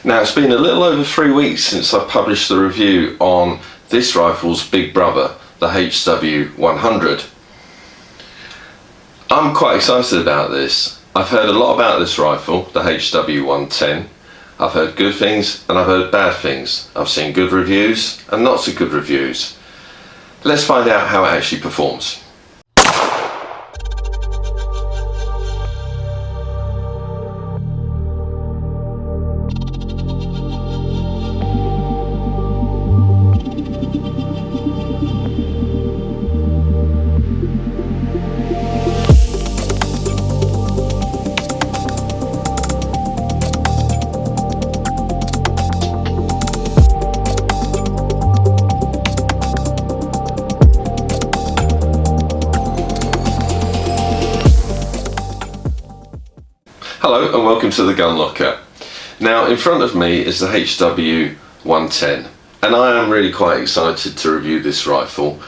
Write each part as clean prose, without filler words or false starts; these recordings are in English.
Now, it's been a little over 3 weeks since I published the review on this rifle's big brother, the HW100. I'm quite excited about this. I've heard a lot about this rifle, the HW110. I've heard good things and I've heard bad things. I've seen good reviews and not so good reviews. Let's find out how it actually performs. Hello and welcome to the GunLocker. Now, in front of me is the HW110 and I am really quite excited to review this rifle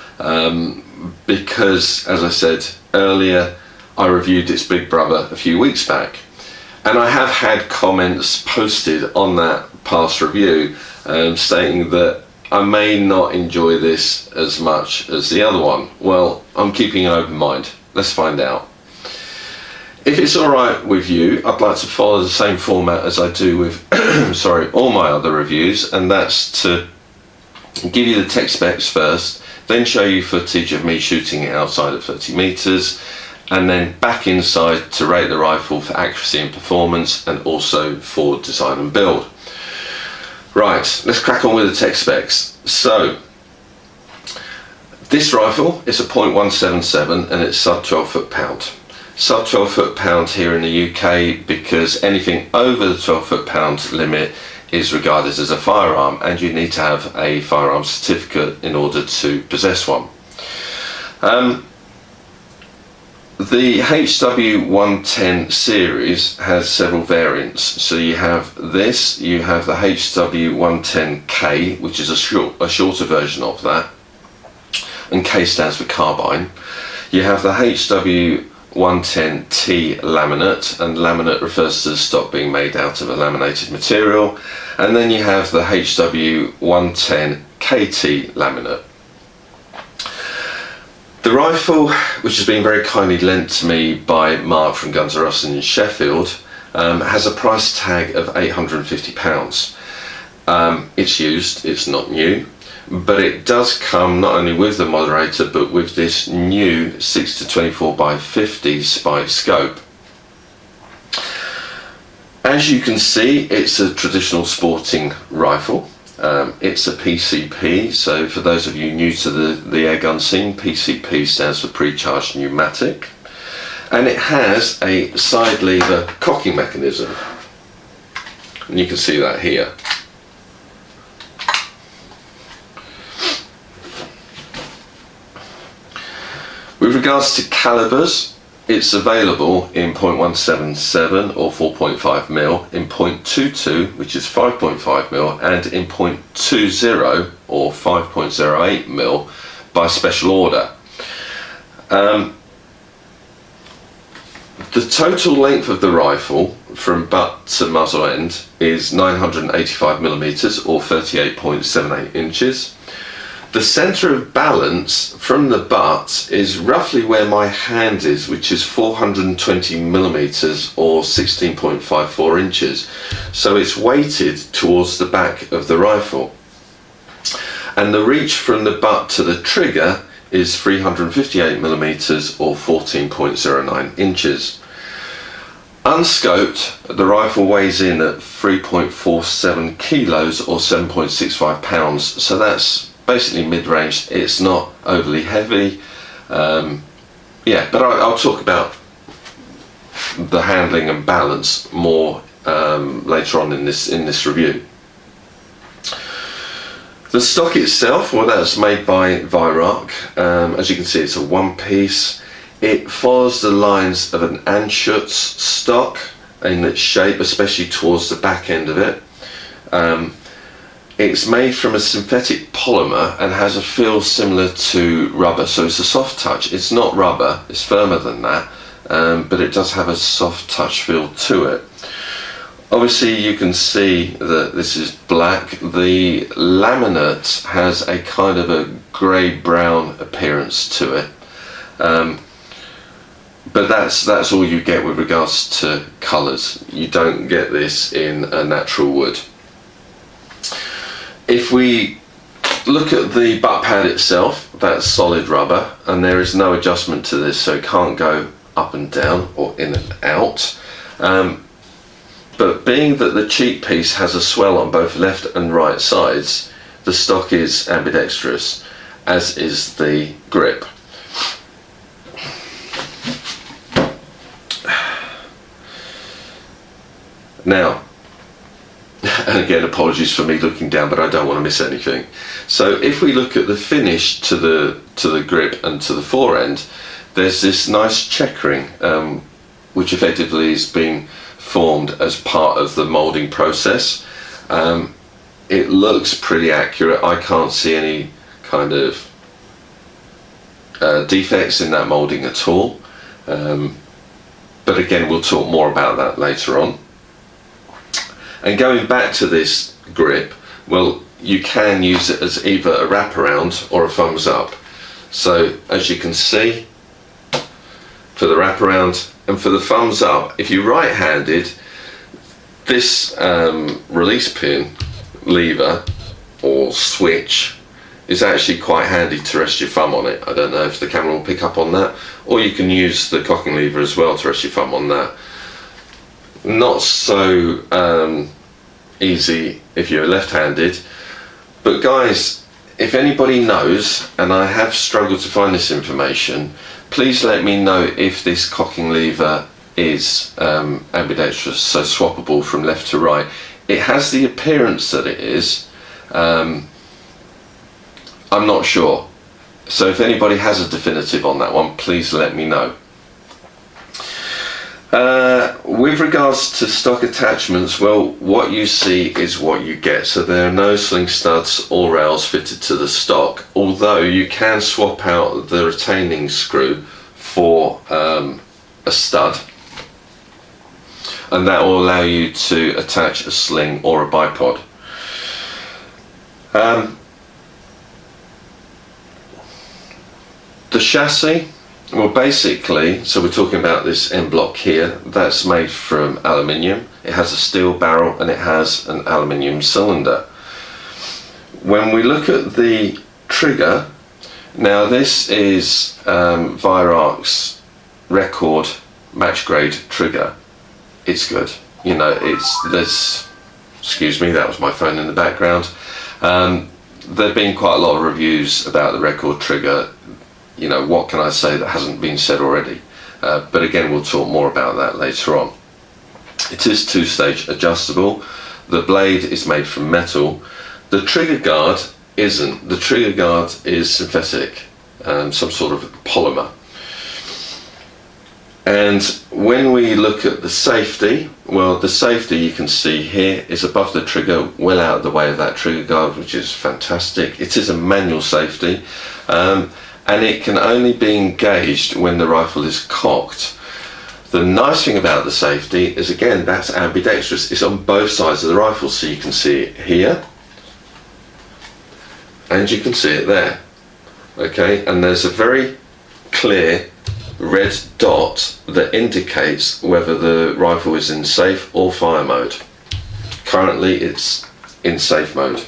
because, as I said earlier, I reviewed its big brother a few weeks back, and I have had comments posted on that past review stating that I may not enjoy this as much as the other one. Well, I'm keeping an open mind. Let's find out. If it's alright with you, I'd like to follow the same format as I do with all my other reviews, and that's to give you the tech specs first, then show you footage of me shooting it outside at 30 meters, and then back inside to rate the rifle for accuracy and performance, and also for design and build. Right, let's crack on with the tech specs. So, this rifle is a .177 and it's sub 12 foot-pound. Sub 12 foot-pound here in the UK because anything over the 12 foot-pound limit is regarded as a firearm, and you need to have a firearm certificate in order to possess one. The HW110 series has several variants. So you have this, you have the HW110K, which is a shorter version of that, and K stands for carbine. You have the HW110T laminate, and laminate refers to the stock being made out of a laminated material, and then you have the HW110KT laminate. The rifle, which has been very kindly lent to me by Mark from Guns N' Roses in Sheffield, has a price tag of £850. It's used, it's not new, but it does come not only with the moderator but with this new 6-24x50 spike scope. As you can see, it's a traditional sporting rifle. It's a PCP, so for those of you new to the airgun scene, PCP stands for pre-charged pneumatic, and it has a side lever cocking mechanism, and you can see that here. With regards to calibers, it's available in .177 or 4.5mm, in .22, which is 5.5mm, and in .20 or 5.08mm by special order. The total length of the rifle from butt to muzzle end is 985mm or 38.78 inches. The centre of balance from the butt is roughly where my hand is, which is 420mm or 16.54 inches. So it's weighted towards the back of the rifle. And the reach from the butt to the trigger is 358mm or 14.09 inches. Unscoped, the rifle weighs in at 3.47 kilos or 7.65 pounds. So that's basically mid-range. It's not overly heavy. Yeah, but I'll talk about the handling and balance more later on in this review. The stock itself, well, that's made by Weihrauch. As you can see, it's a one-piece. It follows the lines of an Anschutz stock in its shape, especially towards the back end of it. It's made from a synthetic polymer and has a feel similar to rubber, so it's a soft touch. It's not rubber, it's firmer than that, but it does have a soft touch feel to it. Obviously you can see that this is black. The laminate has a kind of a grey-brown appearance to it, but that's all you get with regards to colours. You don't get this in a natural wood. If we look at the butt pad itself, that's solid rubber, and there is no adjustment to this, so it can't go up and down or in and out. But being that the cheek piece has a swell on both left and right sides, the stock is ambidextrous, as is the grip. Now, and again, apologies for me looking down, but I don't want to miss anything. So if we look at the finish to the grip and to the fore end, there's this nice checkering, which effectively is being formed as part of the moulding process. It looks pretty accurate. I can't see any kind of defects in that moulding at all. But again, we'll talk more about that later on. And going back to this grip, well, you can use it as either a wraparound or a thumbs up. So as you can see, for the wraparound and for the thumbs up, if you're right-handed, this release pin lever or switch is actually quite handy to rest your thumb on it. I don't know if the camera will pick up on that, or you can use the cocking lever as well to rest your thumb on that. Not so easy if you're left-handed, but guys, if anybody knows, and I have struggled to find this information, please let me know if this cocking lever is ambidextrous, so swappable from left to right. It has the appearance that it is. I'm not sure, so if anybody has a definitive on that one, please let me know. With regards to stock attachments, well, what you see is what you get. So there are no sling studs or rails fitted to the stock, although you can swap out the retaining screw for a stud, and that will allow you to attach a sling or a bipod. The chassis, well, basically, so we're talking about this end block here, that's made from aluminium. It has a steel barrel and it has an aluminium cylinder. When we look at the trigger, now this is Weihrauch's record match grade trigger. It's good, you know, there's, excuse me, that was my phone in the background. There have been quite a lot of reviews about the record trigger. You know, what can I say that hasn't been said already? But again, we'll talk more about that later on. It is two-stage adjustable. The blade is made from metal. The trigger guard isn't. The trigger guard is synthetic, some sort of polymer. And when we look at the safety, well, the safety you can see here is above the trigger, well out of the way of that trigger guard, which is fantastic. It is a manual safety. And it can only be engaged when the rifle is cocked. The nice thing about the safety is, again, that's ambidextrous. It's on both sides of the rifle, so you can see it here and you can see it there. Okay, and there's a very clear red dot that indicates whether the rifle is in safe or fire mode. Currently it's in safe mode.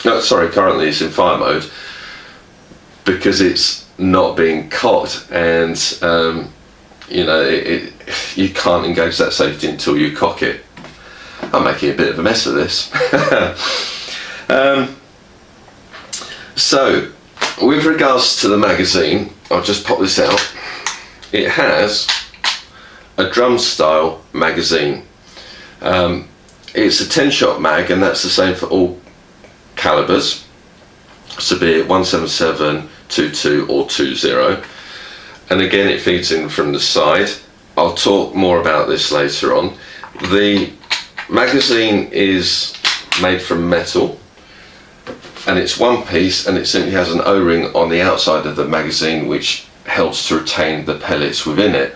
No, sorry, currently it's in fire mode, because it's not being cocked, and you know, you can't engage that safety until you cock it. I'm making a bit of a mess of this. So with regards to the magazine, I'll just pop this out. It has a drum style magazine. It's a 10-shot mag, and that's the same for all calibers, so be it 177, 22 or 20, and again it feeds in from the side. I'll talk more about this later on. The magazine is made from metal, and it's one piece, and it simply has an O-ring on the outside of the magazine which helps to retain the pellets within it.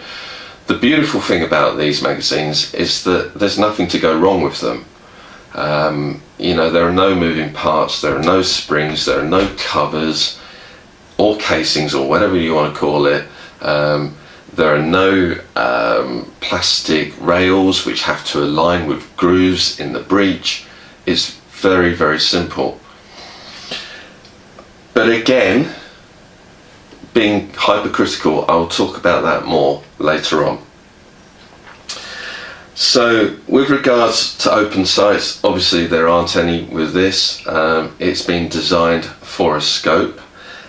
The beautiful thing about these magazines is that there's nothing to go wrong with them. You know, there are no moving parts, there are no springs, there are no covers or casings or whatever you want to call it. There are no plastic rails which have to align with grooves in the breech. It's very, very simple. But again, being hypercritical, I'll talk about that more later on. So with regards to open sights, obviously there aren't any with this. It's been designed for a scope.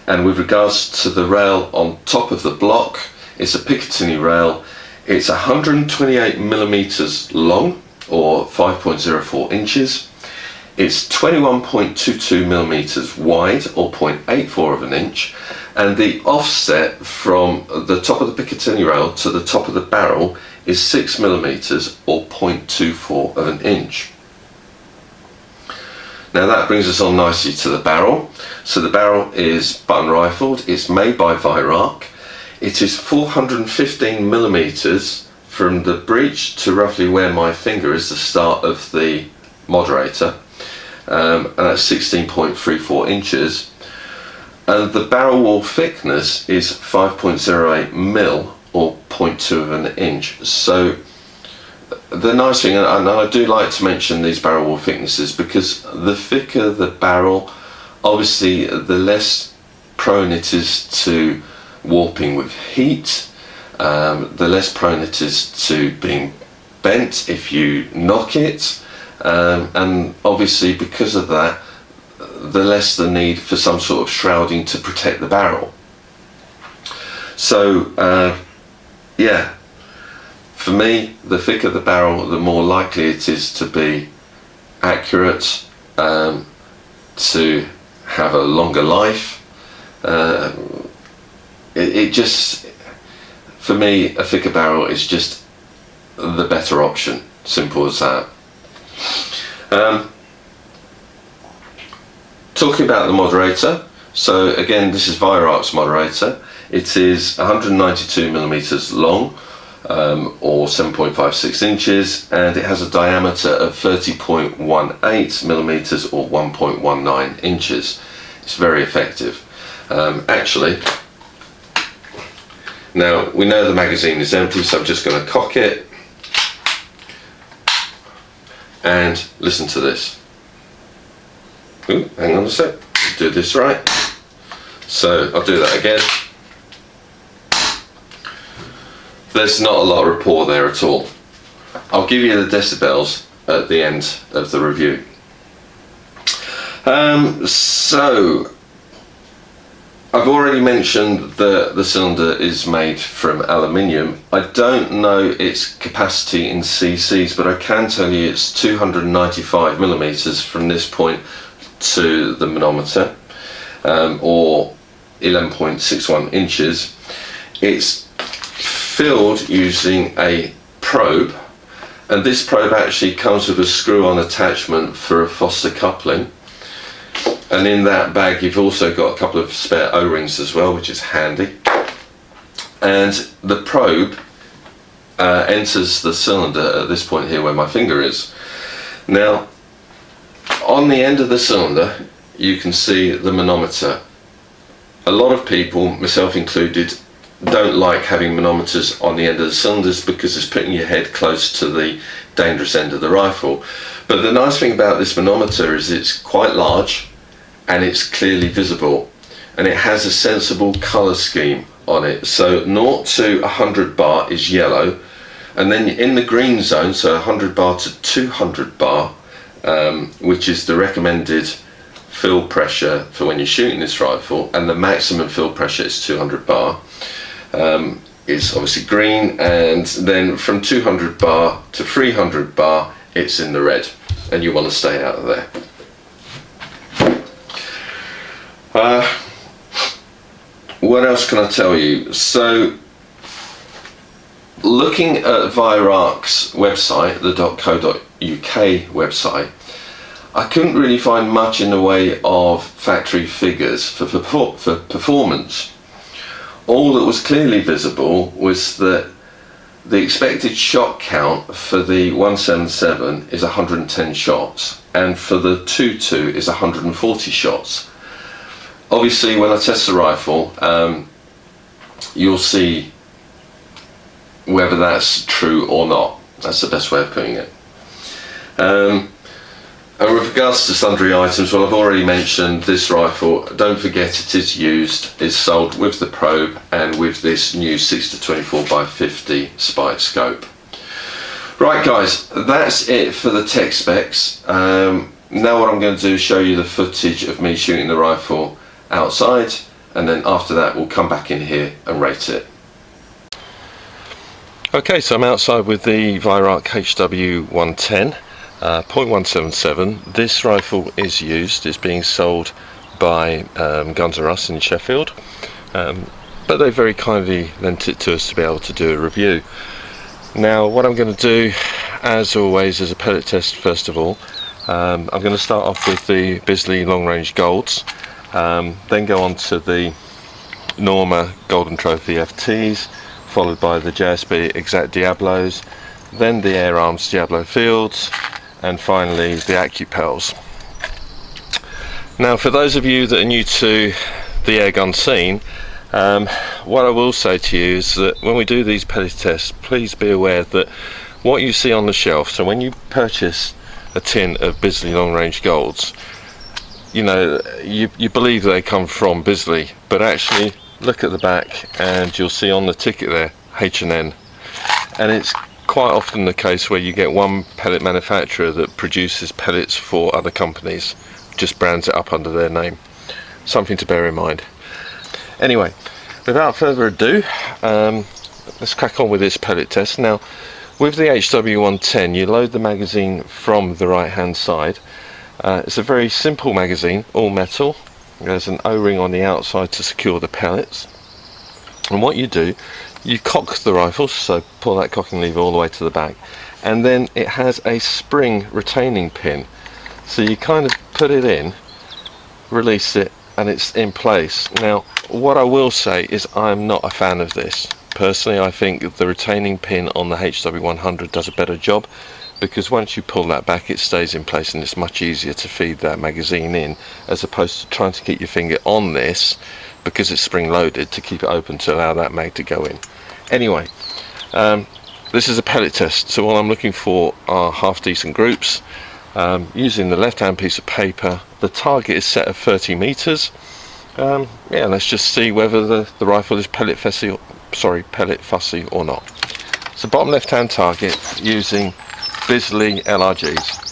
And with regards to the rail on top of the block, it's a Picatinny rail. It's 128 millimeters long, or 5.04 inches. It's 21.22 millimeters wide, or 0.84 of an inch. And the offset from the top of the Picatinny rail to the top of the barrel is 6 millimeters, or 0.24 of an inch. Now that brings us on nicely to the barrel. So the barrel is button rifled. It's made by Weihrauch. It is 415 millimeters from the breech to roughly where my finger is, the start of the moderator, and that's 16.34 inches. And the barrel wall thickness is 5.08 mil, or 0.2 of an inch. So the nice thing, and I do like to mention these barrel wall thicknesses, because the thicker the barrel, obviously the less prone it is to warping with heat, the less prone it is to being bent if you knock it, and obviously because of that, the less the need for some sort of shrouding to protect the barrel. So yeah, for me, the thicker the barrel, the more likely it is to be accurate, to have a longer life. It just, for me, a thicker barrel is just the better option. Simple as that. Talking about the moderator, so again, this is Weihrauch's moderator. It is 192 millimeters long, or 7.56 inches, and it has a diameter of 30.18 millimeters, or 1.19 inches. It's very effective. Actually, now we know the magazine is empty, so I'm just going to cock it and listen to this. Ooh, hang on a sec, do this right. So I'll do that again. There's not a lot of rapport there at all. I'll give you the decibels at the end of the review. So I've already mentioned that the cylinder is made from aluminium. I don't know its capacity in cc's, but I can tell you it's 295 millimeters from this point to the manometer, or 11.61 inches. It's filled using a probe, and this probe actually comes with a screw-on attachment for a Foster coupling, and in that bag you've also got a couple of spare O-rings as well, which is handy. And the probe enters the cylinder at this point here where my finger is. Now on the end of the cylinder you can see the manometer. A lot of people, myself included, don't like having manometers on the end of the cylinders because it's putting your head close to the dangerous end of the rifle. But the nice thing about this manometer is it's quite large and it's clearly visible, and it has a sensible colour scheme on it. So 0 to 100 bar is yellow, and then in the green zone, so 100 bar to 200 bar, which is the recommended fill pressure for when you're shooting this rifle, and the maximum fill pressure is 200 bar. Is obviously green, and then from 200 bar to 300 bar it's in the red, and you want to stay out of there. What else can I tell you? So looking at Weihrauch's website, the .co.uk website, I couldn't really find much in the way of factory figures for performance. All that was clearly visible was that the expected shot count for the 177 is 110 shots, and for the 22 is 140 shots. Obviously, when I test the rifle, you'll see whether that's true or not. That's the best way of putting it. And with regards to sundry items, well, I've already mentioned this rifle. Don't forget it is used, it's sold with the probe and with this new 6-24x50 spike scope. Right guys, that's it for the tech specs. Now what I'm going to do is show you the footage of me shooting the rifle outside, and then after that we'll come back in here and rate it. Okay, so I'm outside with the Weihrauch HW110. .177. This rifle is used, it's being sold by Guns R Us in Sheffield, but they very kindly lent it to us to be able to do a review. Now what I'm going to do, as always, is a pellet test first of all. I'm going to start off with the Bisley long range golds, then go on to the Norma Golden Trophy FTs, followed by the JSB Exact Diablos, then the Air Arms Diablo Fields, and finally the AccuPels. Now for those of you that are new to the airgun scene, what I will say to you is that when we do these pellet tests, please be aware that what you see on the shelf, so when you purchase a tin of Bisley long range golds, you know, you believe they come from Bisley, but actually look at the back and you'll see on the ticket there H&N, and it's quite often the case where you get one pellet manufacturer that produces pellets for other companies, just brands it up under their name. Something to bear in mind. Anyway, without further ado, let's crack on with this pellet test. Now with the HW110 you load the magazine from the right hand side. It's a very simple magazine, all metal. There's an O-ring on the outside to secure the pellets, and what you do, you cock the rifle, so pull that cocking lever all the way to the back, and then it has a spring retaining pin, so you kind of put it in, release it, and it's in place. Now what I will say is I'm not a fan of this. Personally, I think the retaining pin on the HW100 does a better job, because once you pull that back it stays in place and it's much easier to feed that magazine in, as opposed to trying to get your finger on this because it's spring loaded to keep it open to allow that mag to go in. Anyway, this is a pellet test, so what I'm looking for are half decent groups. Using the left hand piece of paper, the target is set at 30 meters. Yeah, let's just see whether the rifle is pellet fussy or not. So bottom left hand target using Bisley LRGs.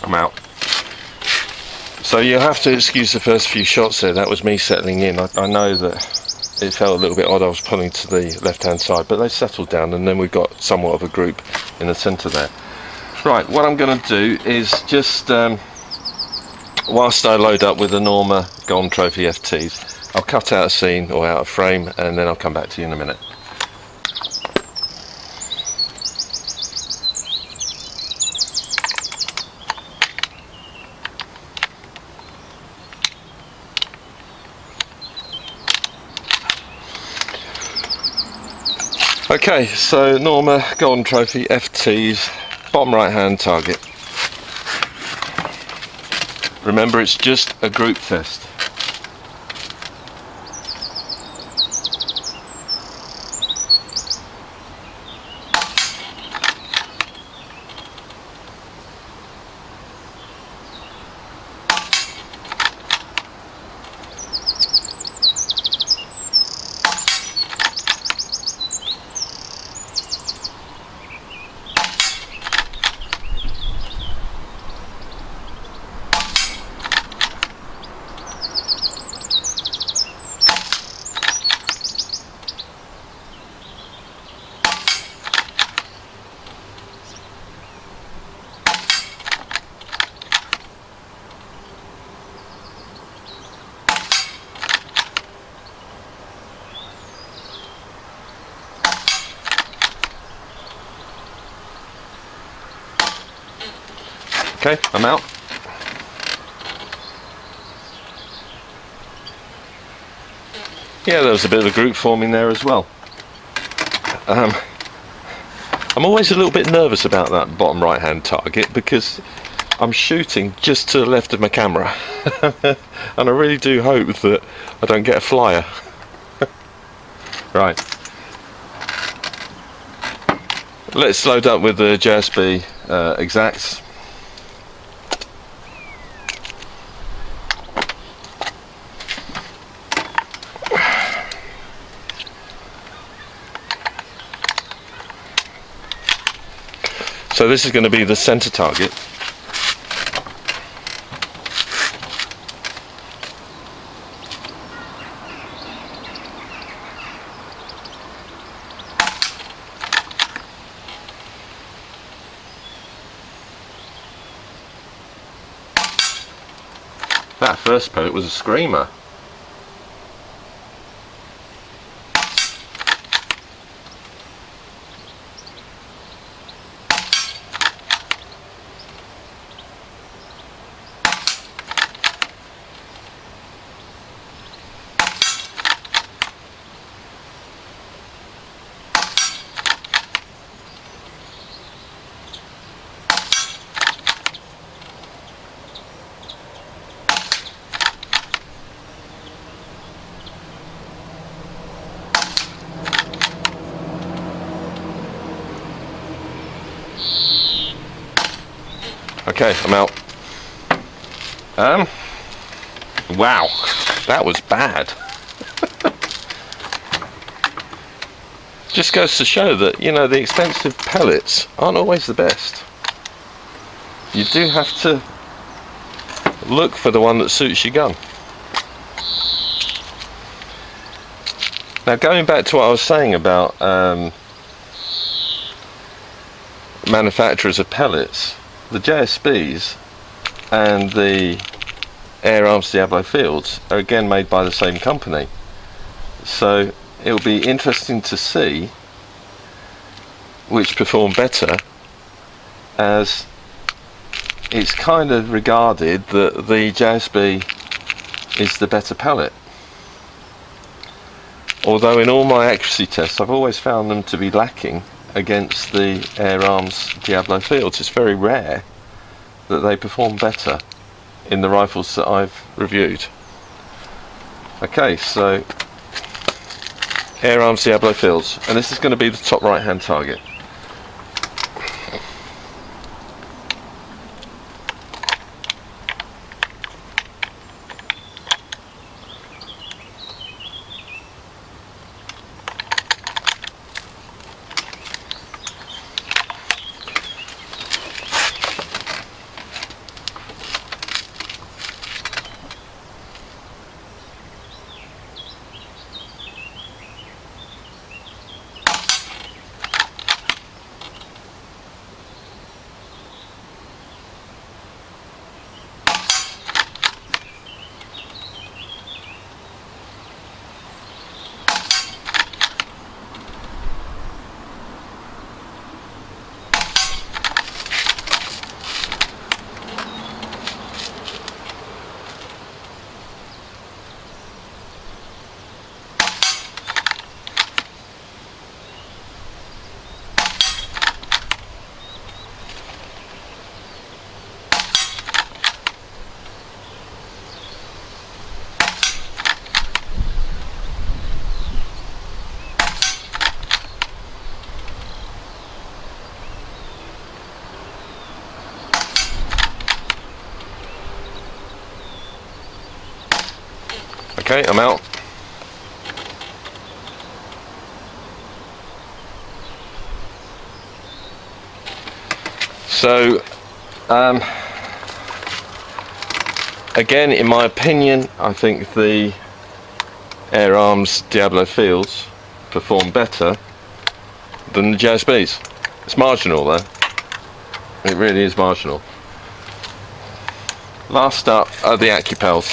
I'm out. So you have to excuse the first few shots there. That was me settling in. I know that it felt a little bit odd. I was pulling to the left hand side, but they settled down, and then we've got somewhat of a group in the centre there. Right, what I'm going to do is just whilst I load up with the Norma Golden Trophy FTs, I'll cut out a scene or out a frame, and then I'll come back to you in a minute. Okay, so Norma Golden Trophy FTs, bottom right hand target. Remember, it's just a group test. Okay, I'm out. Yeah, there was a bit of a group forming there as well. I'm always a little bit nervous about that bottom right hand target because I'm shooting just to the left of my camera and I really do hope that I don't get a flyer. Right, let's load up with the JSB exacts. So this is going to be the center target. That first pellet was a screamer. Okay, I'm out. Wow, that was bad. Just goes to show that, you know, the expensive pellets aren't always the best. You do have to look for the one that suits your gun. Now, going back to what I was saying about manufacturers of pellets, the JSBs and the Air Arms Diablo Fields are again made by the same company, so it will be interesting to see which perform better, as it's kind of regarded that the JSB is the better pellet, although in all my accuracy tests I've always found them to be lacking against the Air Arms Diablo Fields. It's very rare that they perform better in the rifles that I've reviewed. Okay, so Air Arms Diablo Fields, and this is going to be the top right hand target. Okay, I'm out. So, again, in my opinion, I think the Air Arms Diablo Fields perform better than the JSBs. It's marginal though. It really is marginal. Last up are the AccuPels.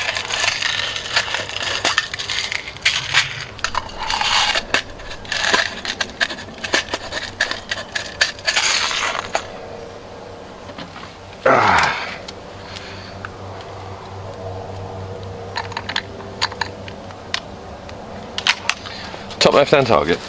Top left hand target.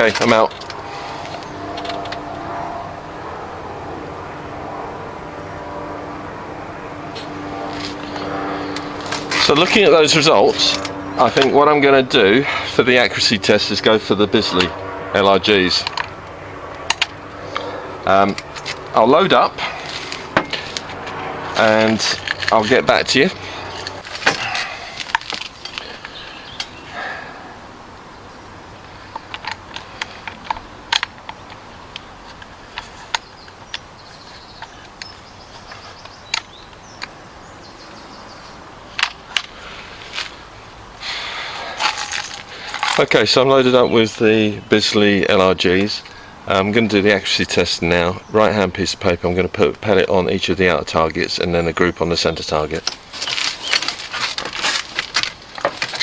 Okay, I'm out. So looking at those results, I think what I'm going to do for the accuracy test is go for the Bisley LRGs. I'll load up and I'll get back to you. Okay, so I'm loaded up with the Bisley LRGs. I'm going to do the accuracy test now. Right hand piece of paper, I'm going to put a pellet on each of the outer targets and then a group on the centre target.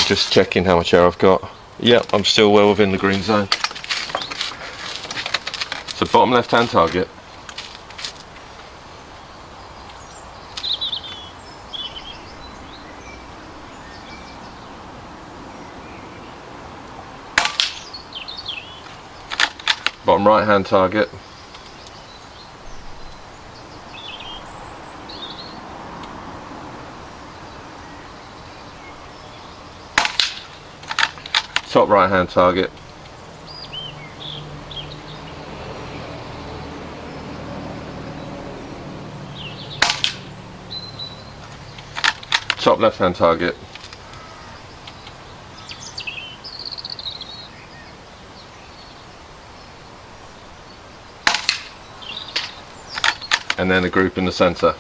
Just checking how much air I've got. Yep, I'm still well within the green zone. So bottom left hand target. Bottom right hand target. Top right hand target. Top left hand target. And then a group in the centre.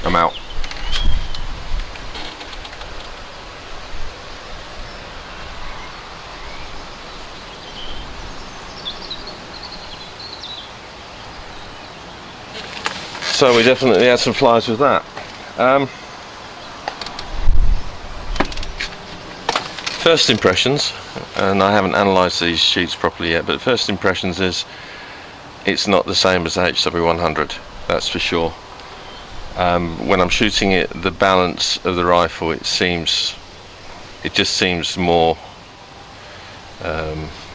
I'm out. So we definitely had some flies with that. First impressions, and I haven't analysed these sheets properly yet, but first impressions is it's not the same as the HW100, that's for sure. When I'm shooting it, the balance of the rifle, it seems it just seems more,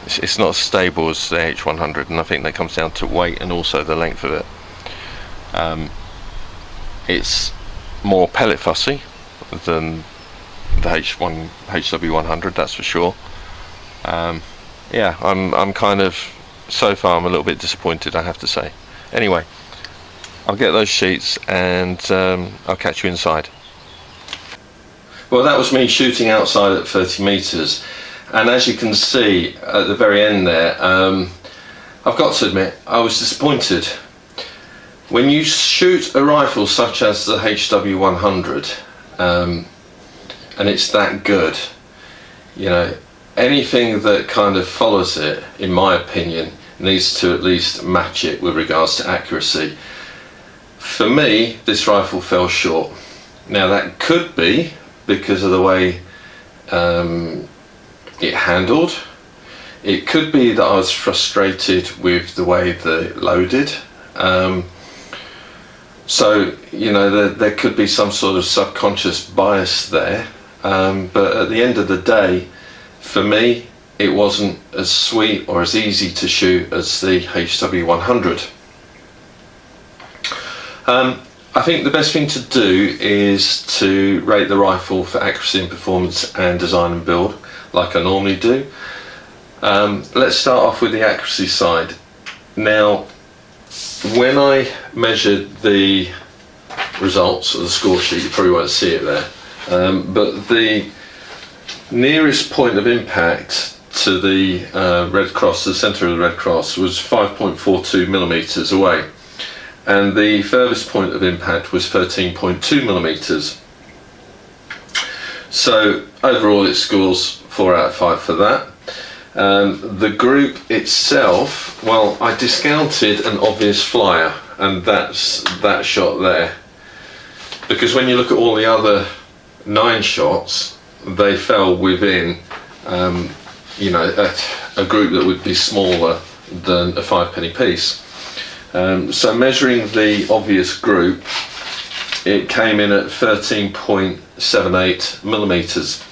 it's not as stable as the H100, and I think that comes down to weight and also the length of it. It's more pellet fussy than the HW100, that's for sure. Yeah, I'm kind of, so far I'm a little bit disappointed, I have to say. Anyway, I'll get those sheets and I'll catch you inside. Well, that was me shooting outside at 30 meters, and as you can see at the very end there, I've got to admit I was disappointed. When you shoot a rifle such as the HW100 and it's that good, you know, anything that kind of follows it, in my opinion, needs to at least match it with regards to accuracy. For me, this rifle fell short. Now that could be because of the way it handled. It could be that I was frustrated with the way it loaded. So, you know, there could be some sort of subconscious bias there. But at the end of the day, for me, it wasn't as sweet or as easy to shoot as the HW100. I think the best thing to do is to rate the rifle for accuracy and performance and design and build, like I normally do. Let's start off with the accuracy side. Now, when I measured the results of the score sheet, you probably won't see it there, but the nearest point of impact to the Red Cross, the centre of the Red Cross, was 5.42 millimeters away, and the furthest point of impact was 13.2 millimeters. So overall it scores 4 out of 5 for that. The group itself, well, I discounted an obvious flyer, and that's that shot there, because when you look at all the other 9 shots, they fell within you know, a group that would be smaller than a 5-penny piece. So measuring the obvious group, it came in at 13.78 millimeters,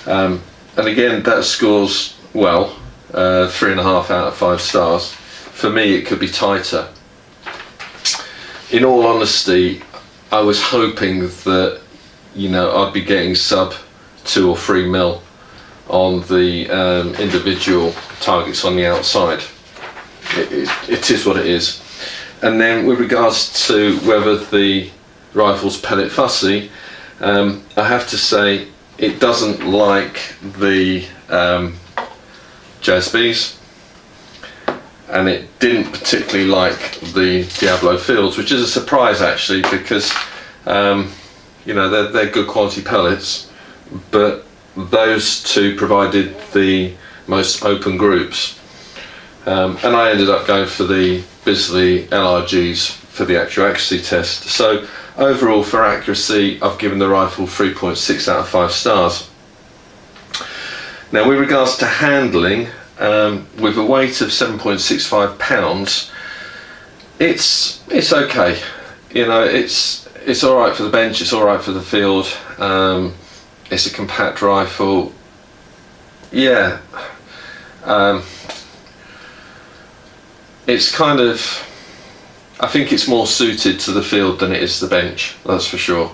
and again that scores well, 3.5 out of 5 stars. For me, it could be tighter. In all honesty, I was hoping that, you know, I'd be getting sub 2 or 3 mil on the individual targets on the outside. It is what it is. And then with regards to whether the rifle's pellet fussy, I have to say it doesn't like the JSBs, and it didn't particularly like the Diablo Fields, which is a surprise actually, because you know, they're good quality pellets, but those two provided the most open groups, and I ended up going for the Bisley LRGs for the actual accuracy test. So overall for accuracy, I've given the rifle 3.6 out of 5 stars. Now with regards to handling, with a weight of 7.65 pounds, it's okay. You know, it's alright for the bench, it's alright for the field. It's a compact rifle. Yeah, it's kind of, I think it's more suited to the field than it is the bench, that's for sure.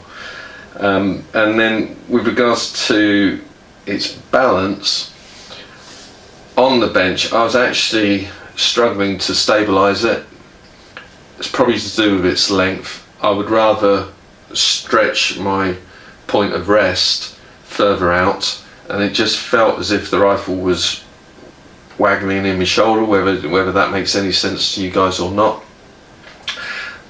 And then with regards to its balance on the bench, I was actually struggling to stabilize it. It's probably to do with its length. I would rather stretch my point of rest further out, and it just felt as if the rifle was waggling in my shoulder, whether that makes any sense to you guys or not.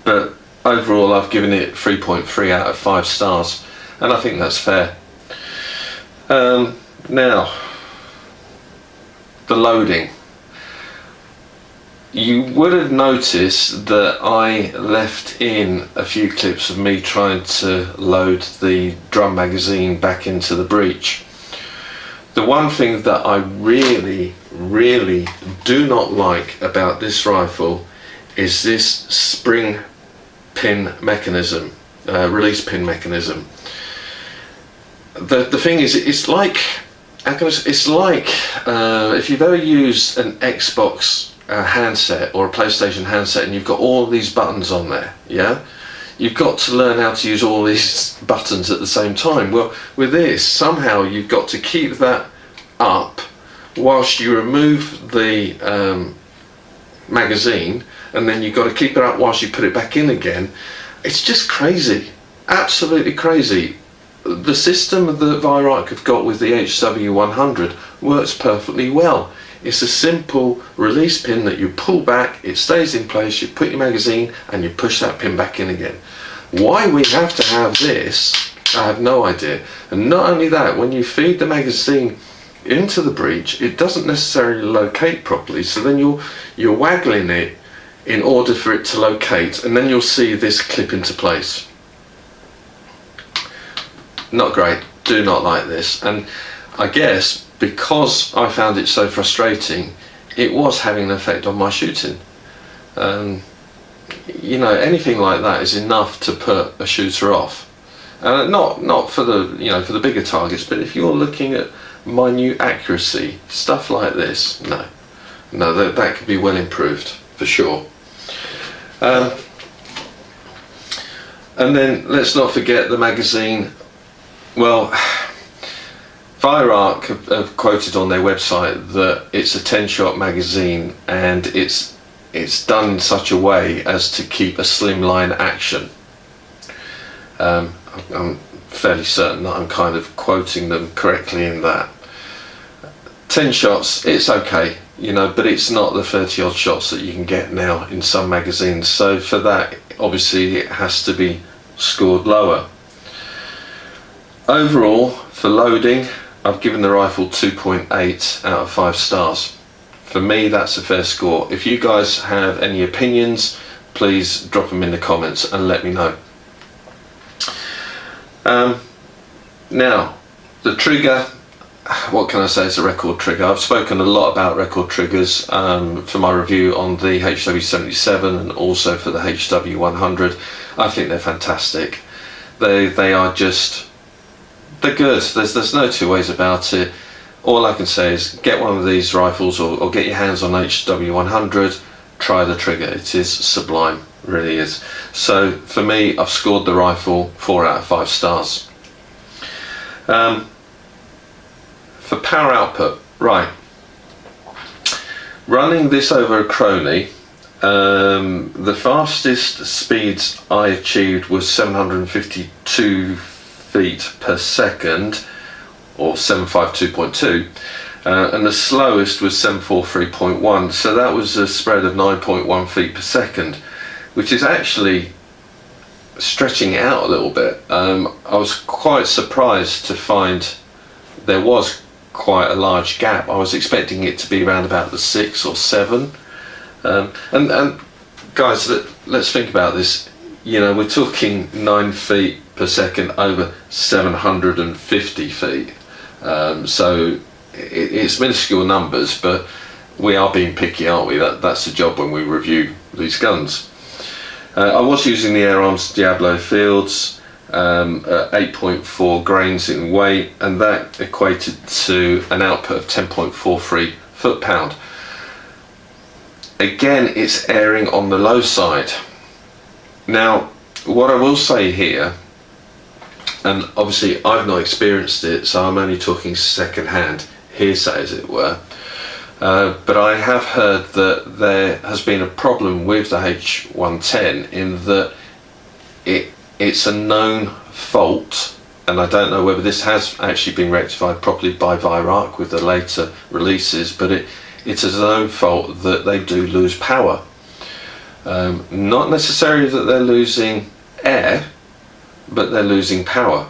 But overall I've given it 3.3 out of 5 stars, and I think that's fair. Now, the loading. You would have noticed that I left in a few clips of me trying to load the drum magazine back into the breech. The one thing that I really do not like about this rifle is this spring pin mechanism, release pin mechanism. the thing is, it's like, it's like if you've ever used an Xbox handset or a PlayStation handset and you've got all these buttons on there, yeah? You've got to learn how to use all these buttons at the same time. Well, with this, somehow you've got to keep that up whilst you remove the magazine, and then you've got to keep it up whilst you put it back in again. It's just crazy, absolutely crazy. The system that Weihrauch have got with the HW100 works perfectly well. It's a simple release pin that you pull back, it stays in place, you put your magazine and you push that pin back in again. Why we have to have this, I have no idea. And not only that, when you feed the magazine into the breech, it doesn't necessarily locate properly, so then you're waggling it in order for it to locate, and then you'll see this clip into place. Not great, do not like this. And I guess because I found it so frustrating, it was having an effect on my shooting. You know, anything like that is enough to put a shooter off. Not for the, you know, for the bigger targets, but if you're looking at minute accuracy, stuff like this, no, that could be well improved for sure. And then let's not forget the magazine. Well, Weihrauch have quoted on their website that it's a 10-shot magazine and it's done in such a way as to keep a slimline action. I'm fairly certain that I'm kind of quoting them correctly in that. 10 shots, it's okay, you know, but it's not the 30 odd shots that you can get now in some magazines. So for that, obviously it has to be scored lower. Overall, for loading, I've given the rifle 2.8 out of 5 stars. For me, that's a fair score. If you guys have any opinions, please drop them in the comments and let me know. Now, the trigger, what can I say, it's a record trigger. I've spoken a lot about record triggers for my review on the HW77 and also for the HW100. I think they're fantastic. They are just, they're good. There's no two ways about it. All I can say is get one of these rifles or get your hands on HW100, try the trigger. It is sublime, really is. So for me, I've scored the rifle 4 out of 5 stars. For power output, right, running this over a Crony, the fastest speeds I achieved was 752 feet per second, or 752.2, and the slowest was 743.1, so that was a spread of 9.1 feet per second, which is actually stretching it out a little bit. I was quite surprised to find there was quite a large gap. I was expecting it to be around about the 6 or 7. And guys, let's think about this. You know, we're talking 9 feet per second over 750 feet. So it's minuscule numbers, but we are being picky, aren't we? That's the job when we review these guns. I was using the Air Arms Diablo Fields at 8.4 grains in weight, and that equated to an output of 10.43 foot-pound. Again, it's erring on the low side. Now, what I will say here, and obviously I've not experienced it, so I'm only talking second-hand hearsay, as it were, but I have heard that there has been a problem with the H110 in that it's a known fault, and I don't know whether this has actually been rectified properly by Weihrauch with the later releases, but it's a known fault that they do lose power. Not necessarily that they're losing air, but they're losing power.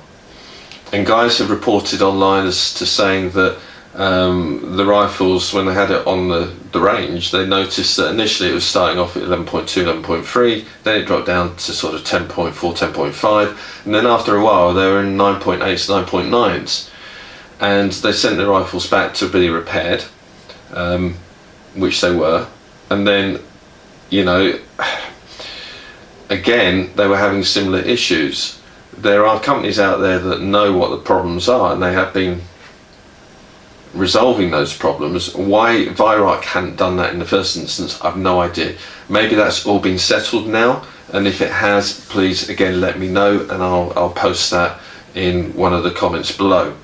And guys have reported online as to saying that the rifles, when they had it on the range, they noticed that initially it was starting off at 11.2, 11.3, then it dropped down to sort of 10.4, 10.5, and then after a while they were in 9.8s, 9.9s, and they sent the rifles back to be repaired, which they were, and then, you know, again they were having similar issues. there are companies out there that know what the problems are, and they have been resolving those problems. Why Weihrauch hadn't done that in the first instance, I've no idea. Maybe that's all been settled now, and if it has, please again let me know, and I'll post that in one of the comments below.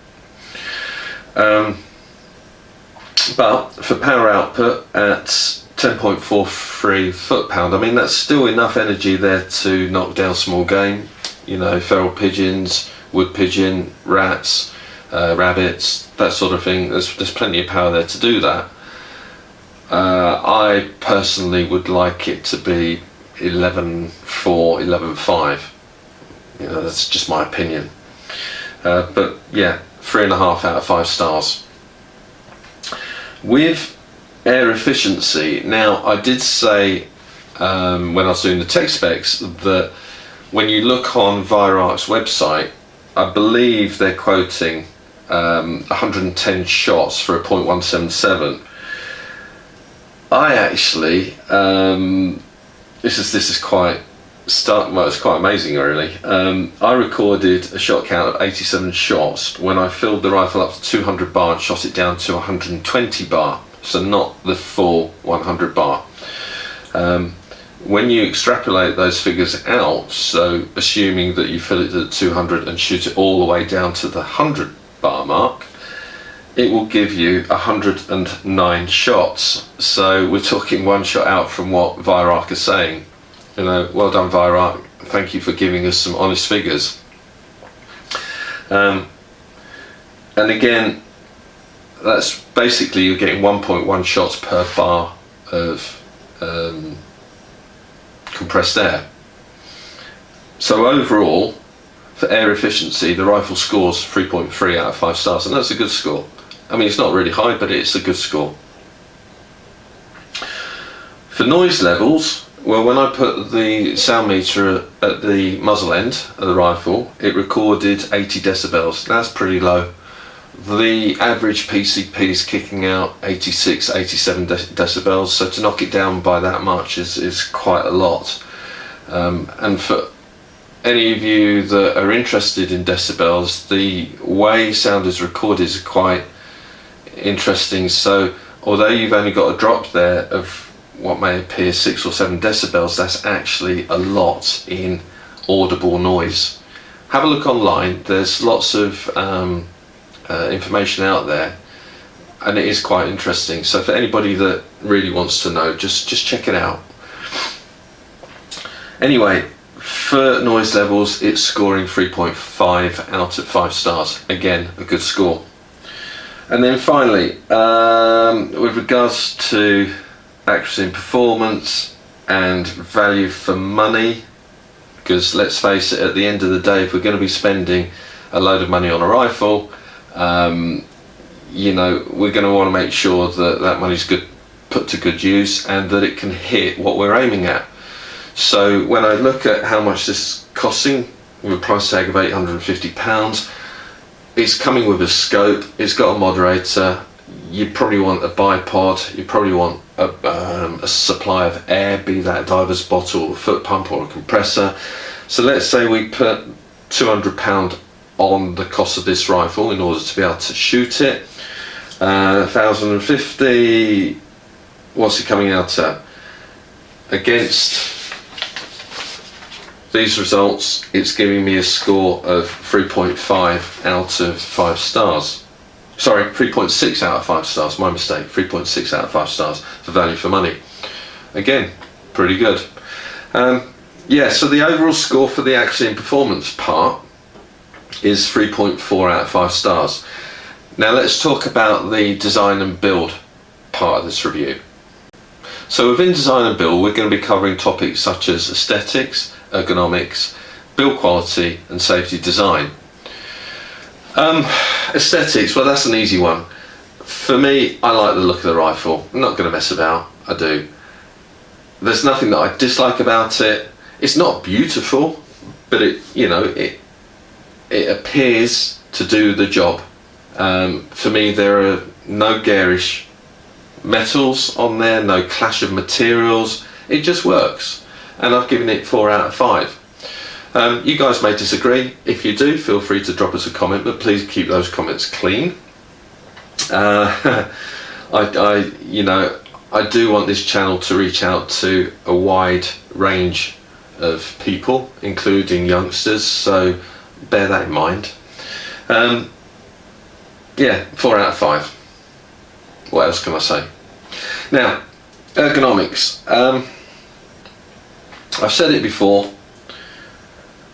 But for power output at 10.43 foot-pound, I mean, that's still enough energy there to knock down small game, you know, feral pigeons, wood pigeon, rats, rabbits, that sort of thing. There's plenty of power there to do that. I personally would like it to be 11.4, 11.5. You know, that's just my opinion. But yeah, 3.5 out of 5 stars. With air efficiency, now I did say when I was doing the tech specs that when you look on Weihrauch's website, I believe they're quoting 110 shots for a .177. I actually, this is quite well, it's quite amazing really. I recorded a shot count of 87 shots when I filled the rifle up to 200 bar and shot it down to 120 bar, so not the full 100 bar. When you extrapolate those figures out, so assuming that you fill it at 200 and shoot it all the way down to the 100 bar mark, it will give you 109 shots. So we're talking one shot out from what Weihrauch is saying. You know, well done Weihrauch, thank you for giving us some honest figures. And again, that's basically you're getting 1.1 shots per bar of compressed air. So overall, for air efficiency, the rifle scores 3.3 out of 5 stars, and that's a good score. I mean, it's not really high, but it's a good score. For noise levels, well, when I put the sound meter at the muzzle end of the rifle, it recorded 80 decibels. That's pretty low. The average PCP is kicking out 86, 87 decibels, so to knock it down by that much is quite a lot. And for any of you that are interested in decibels, the way sound is recorded is quite interesting. So although you've only got a drop there of what may appear 6 or 7 decibels, that's actually a lot in audible noise. Have a look online, there's lots of information out there, and it is quite interesting. So for anybody that really wants to know, just check it out. Anyway, for noise levels, it's scoring 3.5 out of 5 stars. Again, a good score. And then finally, with regards to accuracy and performance and value for money, because let's face it, at the end of the day, if we're going to be spending a load of money on a rifle, you know, we're going to want to make sure that that money's put to good use and that it can hit what we're aiming at. So when I look at how much this is costing, with a price tag of £850, it's coming with a scope, it's got a moderator, you probably want a bipod, you probably want a supply of air, be that a diver's bottle, a foot pump or a compressor. So let's say we put £200 on the cost of this rifle in order to be able to shoot it. 1,050, what's it coming out at? Against these results, it's giving me a score of 3.5 out of 5 stars. Sorry, 3.6 out of 5 stars, my mistake, 3.6 out of 5 stars for value for money. Again, pretty good. Yeah, so the overall score for the accuracy and performance part is 3.4 out of 5 stars. Now let's talk about the design and build part of this review. So within design and build, we're going to be covering topics such as aesthetics, ergonomics, build quality and safety design. Aesthetics, well, that's an easy one. For me, I like the look of the rifle. I'm not going to mess about, I do. There's nothing that I dislike about it. It's not beautiful, but it, you know, it appears to do the job. For me, there are no garish metals on there, no clash of materials. It just works, and I've given it 4 out of 5. You guys may disagree. If you do, feel free to drop us a comment, but please keep those comments clean. I do want this channel to reach out to a wide range of people, including youngsters, so bear that in mind. Yeah, 4 out of 5. What else can I say? Now, ergonomics. I've said it before.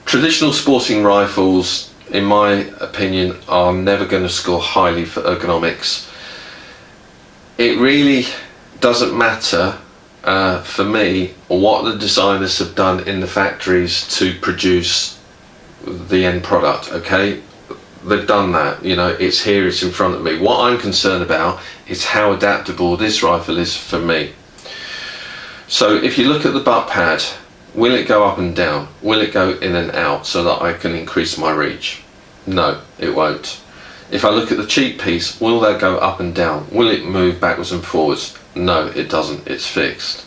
Traditional sporting rifles, in my opinion, are never going to score highly for ergonomics. It really doesn't matter for me what the designers have done in the factories to produce the end product. Okay, they've done that, you know, it's here, it's in front of me. What I'm concerned about is how adaptable this rifle is for me. So if you look at the butt pad, will it go up and down? Will it go in and out so that I can increase my reach? No, it won't. If I look at the cheek piece, will that go up and down? Will it move backwards and forwards? No, it doesn't, it's fixed.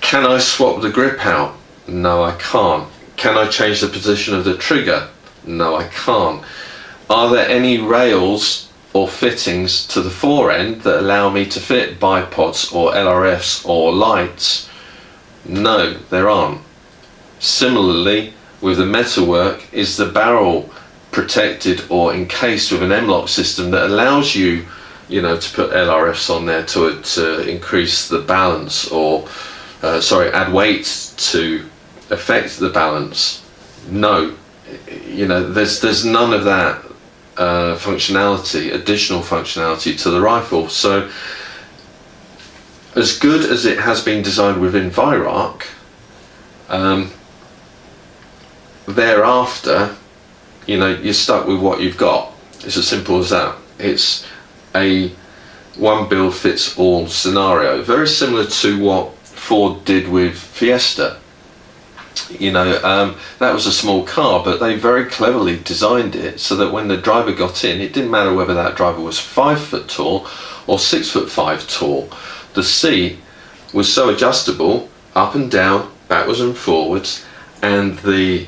Can I swap the grip out? No, I can't. Can I change the position of the trigger? No, I can't. Are there any rails or fittings to the fore end that allow me to fit bipods or LRFs or lights? No, there aren't. Similarly, with the metalwork, is the barrel protected or encased with an M-lock system that allows you, you know, to put LRFs on there to increase the balance, or add weight to affect the balance? No, you know, there's none of that functionality, additional functionality to the rifle. So as good as it has been designed within Weihrauch, thereafter, you know, you're stuck with what you've got. It's as simple as that. It's a one build fits all scenario, very similar to what Ford did with Fiesta. You know, that was a small car, but they very cleverly designed it so that when the driver got in, it didn't matter whether that driver was 5 foot tall or 6'5" tall. The seat was so adjustable, up and down, backwards and forwards, and the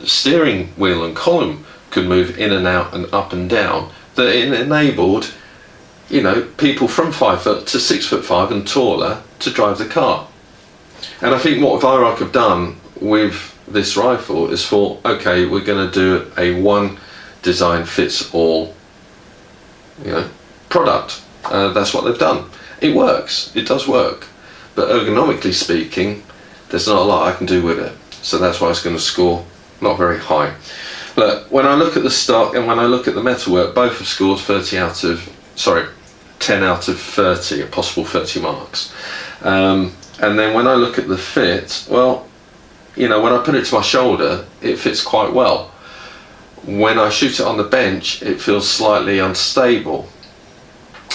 steering wheel and column could move in and out and up and down, that it enabled, you know, people from 5 foot to 6'5" and taller to drive the car. And I think what Weihrauch have done with this rifle is thought, okay, we're going to do a one design fits all, you know, product. That's what they've done. It works, it does work, but ergonomically speaking, there's not a lot I can do with it. So that's why it's going to score not very high. Look, when I look at the stock and when I look at the metalwork, both have scored 10 out of 30, a possible 30 marks. And then when I look at the fit, well, you know, when I put it to my shoulder, it fits quite well. When I shoot it on the bench, it feels slightly unstable.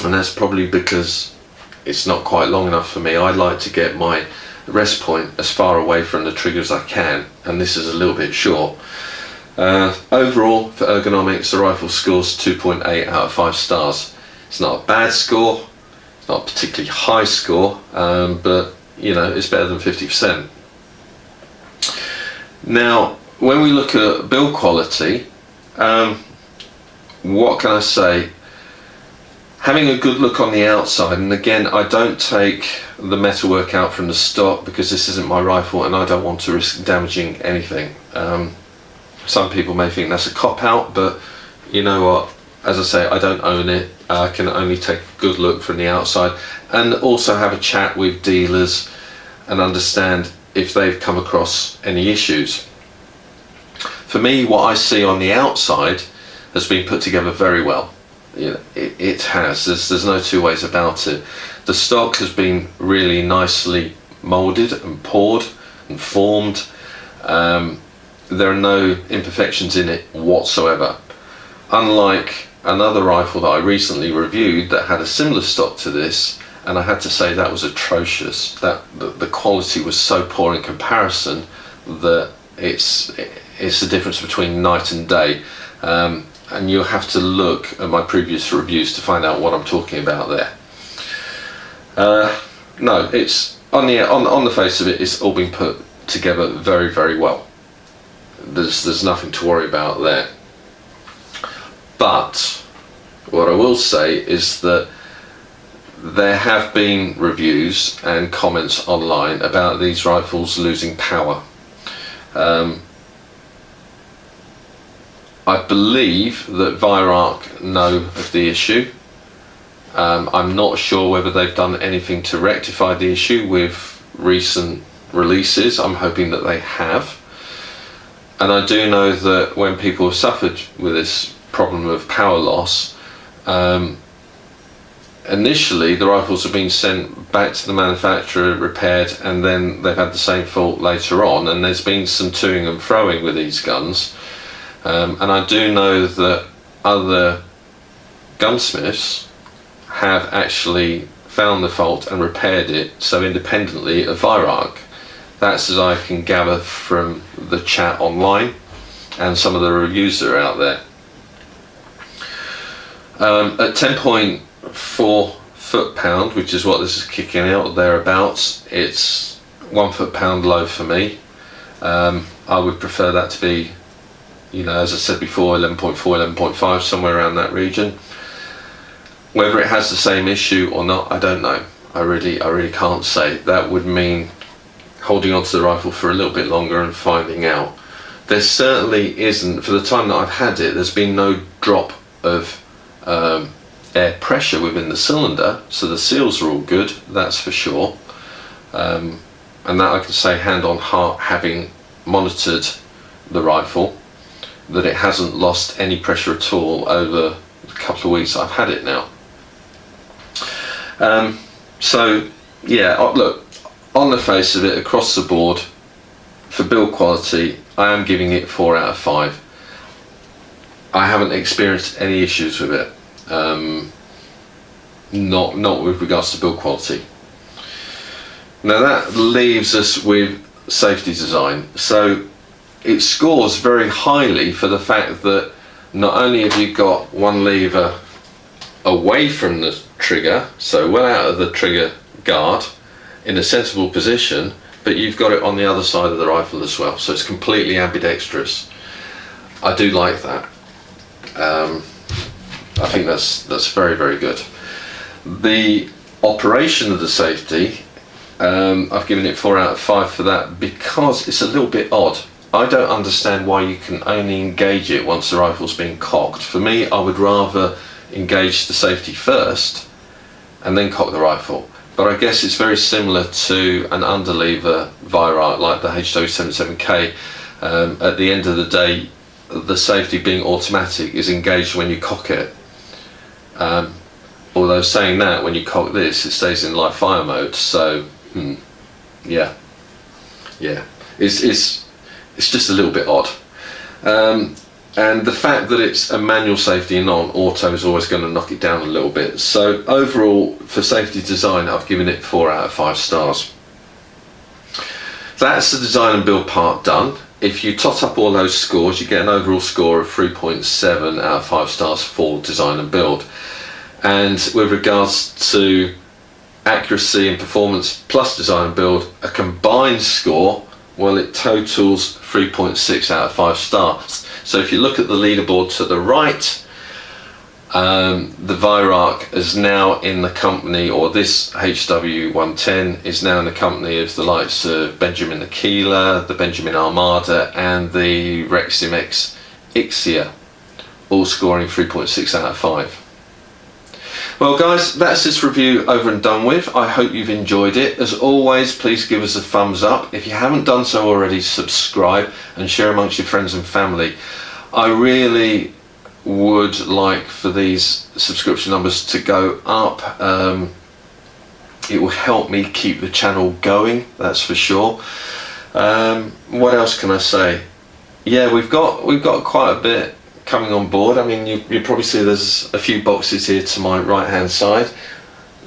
And that's probably because it's not quite long enough for me. I like to get my rest point as far away from the trigger as I can, and this is a little bit short. Overall, for ergonomics, the rifle scores 2.8 out of 5 stars. It's not a bad score, it's not a particularly high score, but you know, it's better than 50%. Now, when we look at build quality, what can I say? Having a good look on the outside, and again, I don't take the metalwork out from the stock because this isn't my rifle and I don't want to risk damaging anything. Some people may think that's a cop-out, but you know what, as I say, I don't own it. I can only take a good look from the outside and also have a chat with dealers and understand if they've come across any issues. For me, what I see on the outside has been put together very well. You know, it has. There's no two ways about it. The stock has been really nicely molded and poured and formed. There are no imperfections in it whatsoever. Unlike another rifle that I recently reviewed that had a similar stock to this, and I had to say that was atrocious. That the quality was so poor in comparison that it's the difference between night and day. And you'll have to look at my previous reviews to find out what I'm talking about there. No, it's on the face of it, it's all been put together very, very well. there's nothing to worry about there. But what I will say is that there have been reviews and comments online about these rifles losing power. I believe that Weihrauch know of the issue. I'm not sure whether they've done anything to rectify the issue with recent releases. I'm hoping that they have. And I do know that when people have suffered with this problem of power loss, initially the rifles have been sent back to the manufacturer, repaired, and then they've had the same fault later on, and there's been some toing and froing with these guns. And I do know that other gunsmiths have actually found the fault and repaired it, so independently of Weihrauch. That's as I can gather from the chat online and some of the reviews that are out there. At 10.4 foot-pound, which is what this is kicking out thereabouts, it's 1 foot-pound low for me. I would prefer that to be, you know, as I said before, 11.4, 11.5, somewhere around that region. Whether it has the same issue or not, I don't know. I really can't say. That would mean holding onto the rifle for a little bit longer and finding out. There certainly isn't, for the time that I've had it, there's been no drop of air pressure within the cylinder, so the seals are all good, that's for sure. And that I can say hand on heart, having monitored the rifle, that it hasn't lost any pressure at all over the couple of weeks I've had it now. So yeah, look, on the face of it, across the board, for build quality, I am giving it 4 out of 5. I haven't experienced any issues with it, not with regards to build quality. Now that leaves us with safety design. So it scores very highly for the fact that not only have you got one lever away from the trigger, so well out of the trigger guard, in a sensible position, but you've got it on the other side of the rifle as well, so it's completely ambidextrous. I do like that. I think that's very, very good. The operation of the safety, I've given it 4 out of 5 for that, because it's a little bit odd. I don't understand why you can only engage it once the rifle's been cocked. For me, I would rather engage the safety first and then cock the rifle. But I guess it's very similar to an underlever Weihrauch like the HW110K. At the end of the day, the safety being automatic is engaged when you cock it. Although saying that, when you cock this, it stays in live fire mode. So yeah, it's just a little bit odd. And the fact that it's a manual safety and not an auto is always going to knock it down a little bit. So overall, for safety design, I've given it 4 out of 5 stars. That's the design and build part done. If you tot up all those scores, you get an overall score of 3.7 out of 5 stars for design and build. And with regards to accuracy and performance plus design and build, a combined score, well, it totals 3.6 out of 5 stars. So if you look at the leaderboard to the right, the Weihrauch is now in the company, or this HW110 is now in the company of the likes of Benjamin the Keeler, the Benjamin Armada, and the Rexim X Ixia, all scoring 3.6 out of 5. Well guys, that's this review over and done with. I hope you've enjoyed it. As always, please give us a thumbs up. If you haven't done so already, subscribe and share amongst your friends and family. I really would like for these subscription numbers to go up. It will help me keep the channel going, that's for sure. What else can I say? Yeah, we've got quite a bit coming on board. I mean, you probably see there's a few boxes here to my right hand side.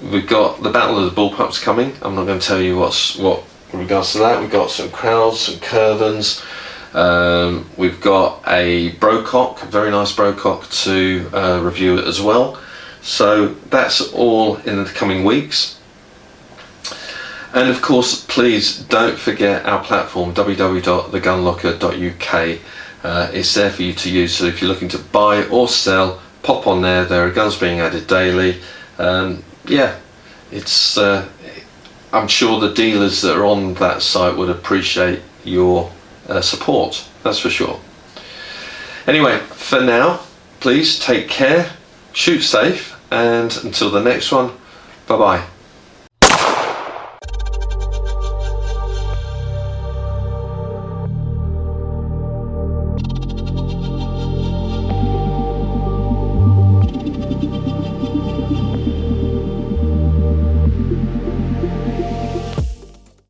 We've got the Battle of the Bullpups coming. I'm not going to tell you what in regards to that. We've got some Crowls, some Curvens. We've got a Brocock, a very nice Brocock to review it as well. So that's all in the coming weeks. And of course, please don't forget our platform, www.thegunlocker.uk. It's there for you to use, so if you're looking to buy or sell, pop on there. There are guns being added daily. Yeah, it's I'm sure the dealers that are on that site would appreciate your support, that's for sure. Anyway, for now, please take care, shoot safe, and until the next one, bye bye.